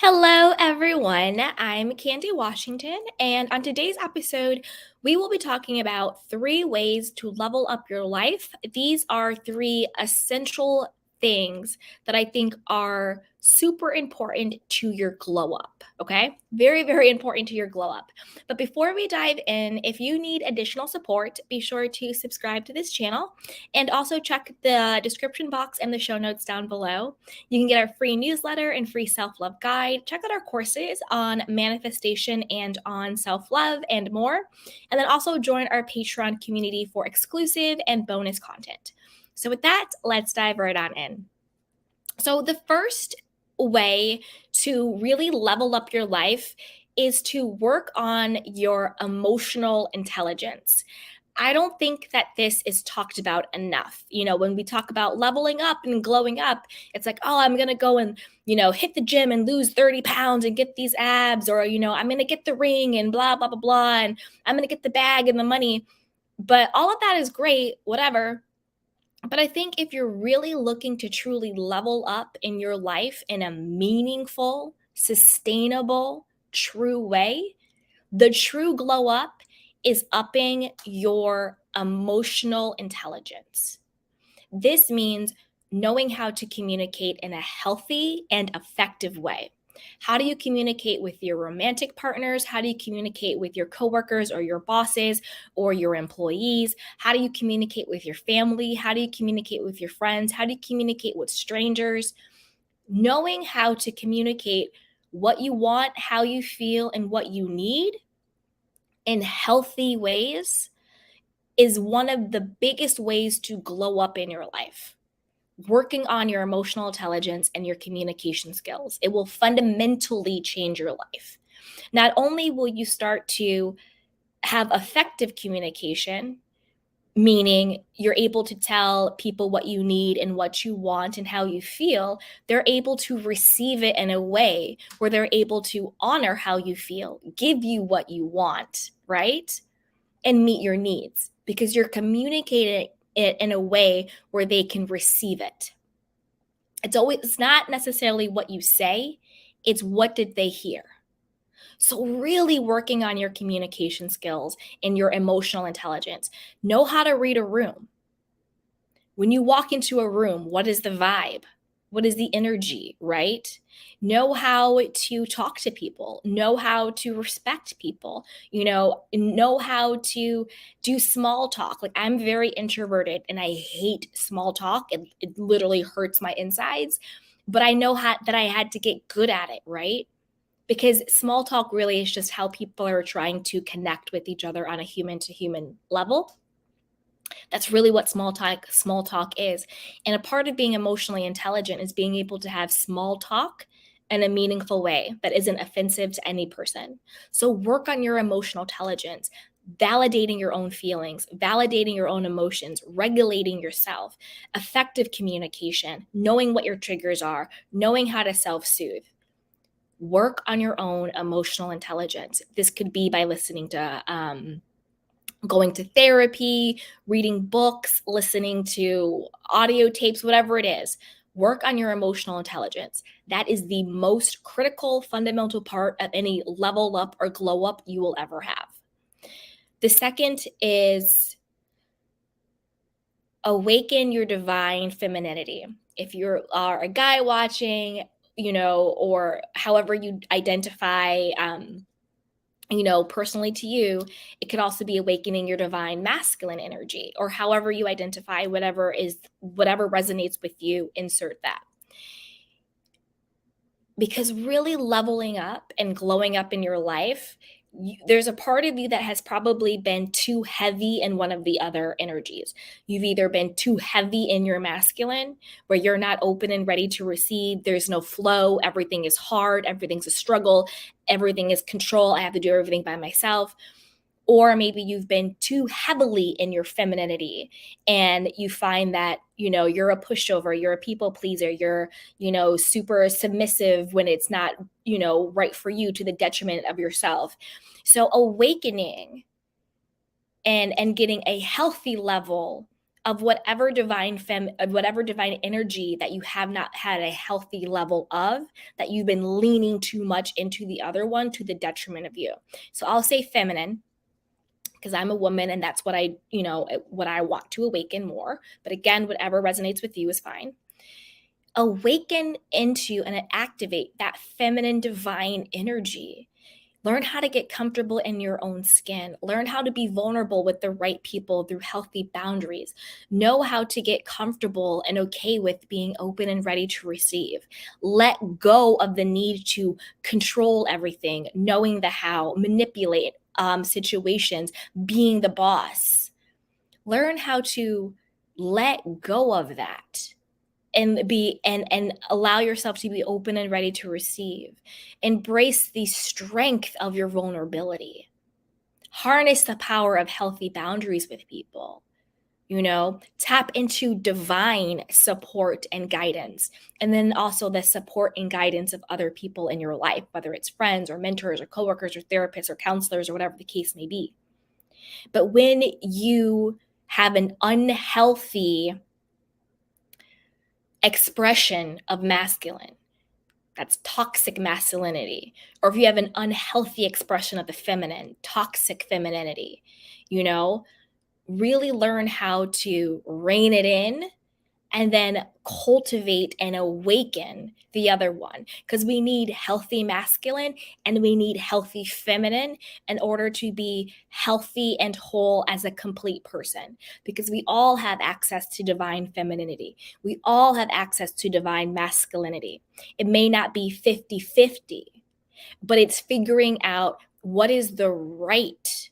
Hello, everyone. I'm Candy Washington, and on today's episode, we will be talking about 3 ways to level up your life. These are 3 essential things that I think are super important to your glow up. Okay, very, very important to your glow up. But before we dive in, if you need additional support, be sure to subscribe to this channel and also check the description box and the show notes down below. You can get our free newsletter and free self love guide. Check out our courses on manifestation and on self love and more. And then also join our Patreon community for exclusive and bonus content. So, with that, let's dive right on in. So, the first way to really level up your life is to work on your emotional intelligence. I don't think that this is talked about enough. When we talk about leveling up and glowing up, it's like, oh, I'm going to go and, hit the gym and lose 30 pounds and get these abs, or, I'm going to get the ring and blah, blah, blah, blah. And I'm going to get the bag and the money. But all of that is great, whatever. But I think if you're really looking to truly level up in your life in a meaningful, sustainable, true way, the true glow up is upping your emotional intelligence. This means knowing how to communicate in a healthy and effective way. How do you communicate with your romantic partners? How do you communicate with your coworkers or your bosses or your employees? How do you communicate with your family? How do you communicate with your friends? How do you communicate with strangers? Knowing how to communicate what you want, how you feel, and what you need in healthy ways is one of the biggest ways to glow up in your life. Working on your emotional intelligence and your communication skills, it will fundamentally change your life. Not only will you start to have effective communication, meaning you're able to tell people what you need and what you want and how you feel, they're able to receive it in a way where they're able to honor how you feel, give you what you want, right? And meet your needs because you're communicating it in a way where they can receive it. It's not necessarily what you say, it's what did they hear. So really working on your communication skills and your emotional intelligence. Know how to read a room. When you walk into a room, what is the vibe? What is the energy, right? Know how to talk to people, know how to respect people, know how to do small talk. Like, I'm very introverted and I hate small talk. It literally hurts my insides, but I know that I had to get good at it, right? Because small talk really is just how people are trying to connect with each other on a human to human level. That's really what small talk is. And a part of being emotionally intelligent is being able to have small talk in a meaningful way that isn't offensive to any person. So work on your emotional intelligence, validating your own feelings, validating your own emotions, regulating yourself, effective communication, knowing what your triggers are, knowing how to self-soothe. Work on your own emotional intelligence. This could be by listening to going to therapy, reading books, listening to audio tapes, whatever it is. Work on your emotional intelligence. That is the most critical, fundamental part of any level up or glow up you will ever have. The second is awaken your divine femininity. If you are a guy watching, or however you identify, personally to you, it could also be awakening your divine masculine energy, or however you identify, whatever resonates with you, insert that. Because really leveling up and glowing up in your life, there's a part of you that has probably been too heavy in one of the other energies. You've either been too heavy in your masculine, where you're not open and ready to receive. There's no flow. Everything is hard. Everything's a struggle. Everything is control. I have to do everything by myself. Or maybe you've been too heavily in your femininity and you find that, you're a pushover, you're a people pleaser, you're, super submissive when it's not, right for you, to the detriment of yourself. So awakening and getting a healthy level of whatever whatever divine energy that you have not had a healthy level of, that you've been leaning too much into the other one to the detriment of you. So I'll say feminine because I'm a woman and that's what what I want to awaken more. But again, whatever resonates with you is fine. Awaken into and activate that feminine divine energy. Learn how to get comfortable in your own skin. Learn how to be vulnerable with the right people through healthy boundaries. Know how to get comfortable and okay with being open and ready to receive. Let go of the need to control everything, knowing the how, manipulate situations, being the boss. Learn how to let go of that and allow yourself to be open and ready to receive. Embrace the strength of your vulnerability. Harness the power of healthy boundaries with people. Tap into divine support and guidance, and then also the support and guidance of other people in your life, whether it's friends or mentors or coworkers or therapists or counselors or whatever the case may be. But when you have an unhealthy expression of masculine, that's toxic masculinity, or if you have an unhealthy expression of the feminine, toxic femininity, really learn how to rein it in and then cultivate and awaken the other one, because we need healthy masculine and we need healthy feminine in order to be healthy and whole as a complete person, because we all have access to divine femininity. We all have access to divine masculinity. It may not be 50-50, but it's figuring out what is the right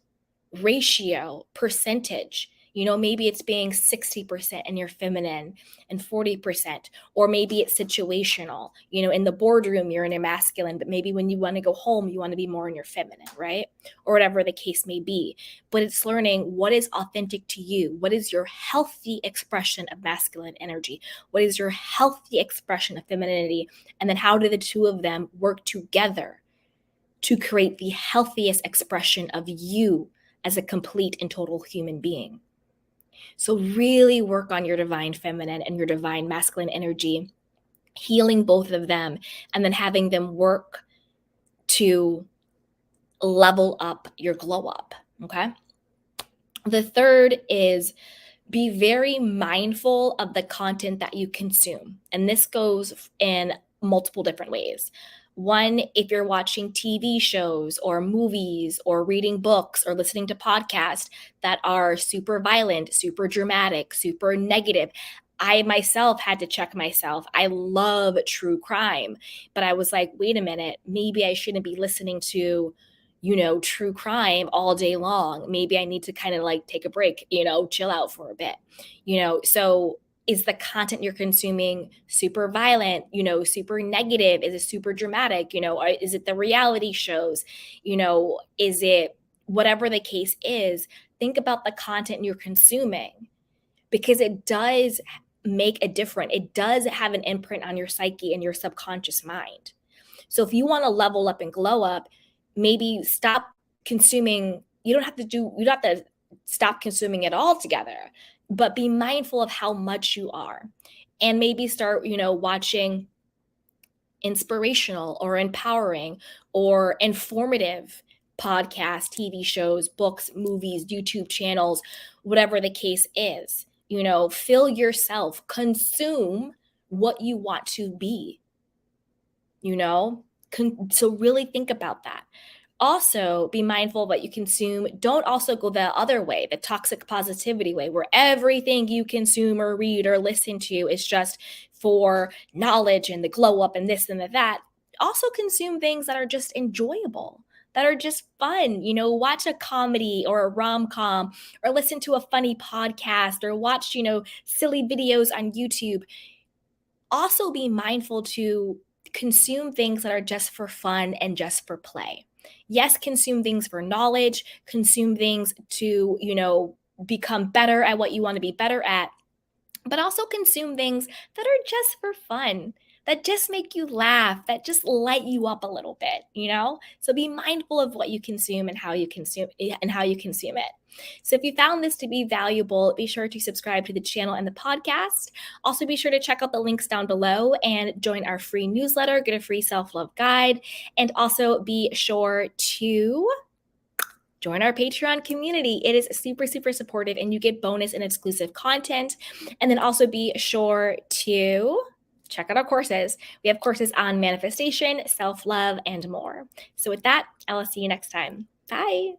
ratio, percentage. Maybe it's being 60% in your feminine and 40%, or maybe it's situational. In the boardroom, you're in a masculine, but maybe when you want to go home, you want to be more in your feminine, right? Or whatever the case may be. But it's learning what is authentic to you. What is your healthy expression of masculine energy? What is your healthy expression of femininity? And then how do the two of them work together to create the healthiest expression of you as a complete and total human being? So really work on your divine feminine and your divine masculine energy, healing both of them, and then having them work to level up your glow up, okay? The third is be very mindful of the content that you consume. And this goes in multiple different ways. One, if you're watching TV shows or movies or reading books or listening to podcasts that are super violent, super dramatic, super negative. I myself had to check myself. I love true crime, but I was like, wait a minute, maybe I shouldn't be listening to true crime all day long. Maybe I need to kind of like take a break, chill out for a bit, so is the content you're consuming super violent, super negative? Is it super dramatic? Or is it the reality shows? Is it whatever the case is? Think about the content you're consuming, because it does make a difference. It does have an imprint on your psyche and your subconscious mind. So if you want to level up and glow up, maybe stop consuming. You don't have to stop consuming it altogether, but be mindful of how much you are, and maybe start, watching inspirational or empowering or informative podcasts, TV shows, books, movies, YouTube channels, whatever the case is. Fill yourself, consume what you want to be, so really think about that. Also, be mindful of what you consume. Don't also go the other way, the toxic positivity way, where everything you consume or read or listen to is just for knowledge and the glow up and this and that. Also consume things that are just enjoyable, that are just fun. Watch a comedy or a rom-com, or listen to a funny podcast, or watch, silly videos on YouTube. Also be mindful to consume things that are just for fun and just for play. Yes, consume things for knowledge, consume things to, become better at what you want to be better at, but also consume things that are just for fun, that just make you laugh, that just light you up a little bit, So be mindful of what you consume and how you consume it. So if you found this to be valuable, be sure to subscribe to the channel and the podcast. Also be sure to check out the links down below and join our free newsletter, get a free self-love guide, and also be sure to join our Patreon community. It is super, super supportive and you get bonus and exclusive content. And then also be sure to check out our courses. We have courses on manifestation, self-love, and more. So with that, I'll see you next time. Bye.